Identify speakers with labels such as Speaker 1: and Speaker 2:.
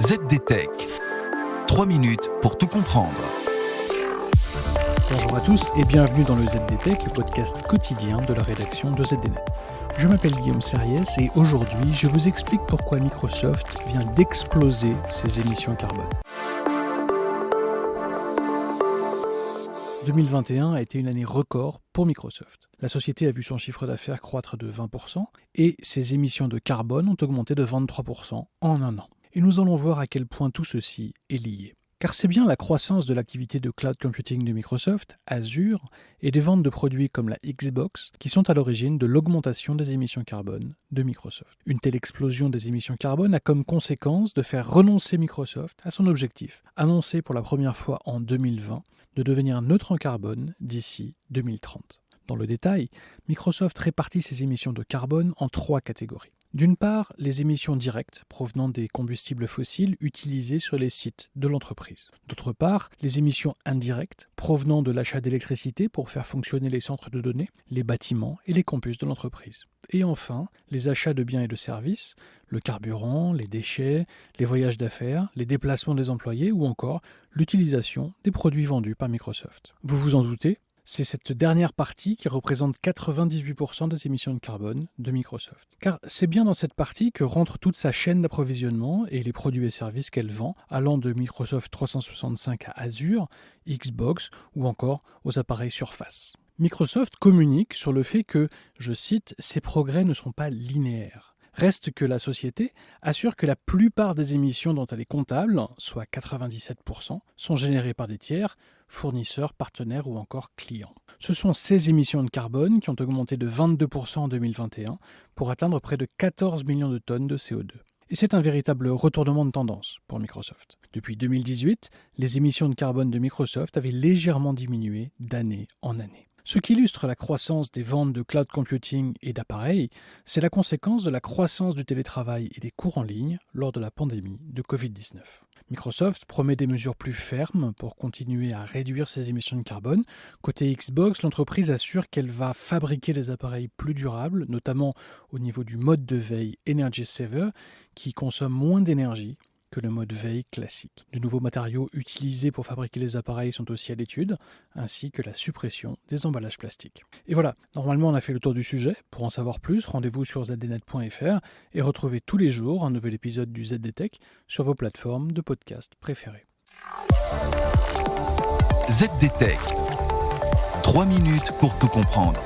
Speaker 1: ZDTech. 3 minutes pour tout comprendre.
Speaker 2: Bonjour à tous et bienvenue dans le ZDTech, le podcast quotidien de la rédaction de ZDNet. Je m'appelle Guillaume Serriès et aujourd'hui, je vous explique pourquoi Microsoft vient d'exploser ses émissions carbone. 2021 a été une année record pour Microsoft. La société a vu son chiffre d'affaires croître de 20% et ses émissions de carbone ont augmenté de 23% en un an. Et nous allons voir à quel point tout ceci est lié. Car c'est bien la croissance de l'activité de cloud computing de Microsoft, Azure, et des ventes de produits comme la Xbox qui sont à l'origine de l'augmentation des émissions carbone de Microsoft. Une telle explosion des émissions carbone a comme conséquence de faire renoncer Microsoft à son objectif, annoncé pour la première fois en 2020, de devenir neutre en carbone d'ici 2030. Dans le détail, Microsoft répartit ses émissions de carbone en 3 catégories. D'une part, les émissions directes provenant des combustibles fossiles utilisés sur les sites de l'entreprise. D'autre part, les émissions indirectes provenant de l'achat d'électricité pour faire fonctionner les centres de données, les bâtiments et les campus de l'entreprise. Et enfin, les achats de biens et de services, le carburant, les déchets, les voyages d'affaires, les déplacements des employés ou encore l'utilisation des produits vendus par Microsoft. Vous vous en doutez ? C'est cette dernière partie qui représente 98% des émissions de carbone de Microsoft. Car c'est bien dans cette partie que rentre toute sa chaîne d'approvisionnement et les produits et services qu'elle vend, allant de Microsoft 365 à Azure, Xbox ou encore aux appareils Surface. Microsoft communique sur le fait que, je cite, « ces progrès ne sont pas linéaires ». Reste que la société assure que la plupart des émissions dont elle est comptable, soit 97%, sont générées par des tiers, fournisseurs, partenaires ou encore clients. Ce sont ces émissions de carbone qui ont augmenté de 22% en 2021 pour atteindre près de 14 millions de tonnes de CO2. Et c'est un véritable retournement de tendance pour Microsoft. Depuis 2018, les émissions de carbone de Microsoft avaient légèrement diminué d'année en année. Ce qui illustre la croissance des ventes de cloud computing et d'appareils, c'est la conséquence de la croissance du télétravail et des cours en ligne lors de la pandémie de Covid-19. Microsoft promet des mesures plus fermes pour continuer à réduire ses émissions de carbone. Côté Xbox, l'entreprise assure qu'elle va fabriquer des appareils plus durables, notamment au niveau du mode de veille Energy Saver, qui consomme moins d'énergie que le mode veille classique. De nouveaux matériaux utilisés pour fabriquer les appareils sont aussi à l'étude, ainsi que la suppression des emballages plastiques. Et voilà, normalement on a fait le tour du sujet. Pour en savoir plus, rendez-vous sur zdnet.fr et retrouvez tous les jours un nouvel épisode du ZDTech sur vos plateformes de podcast préférées.
Speaker 1: ZDTech. 3 minutes pour tout comprendre.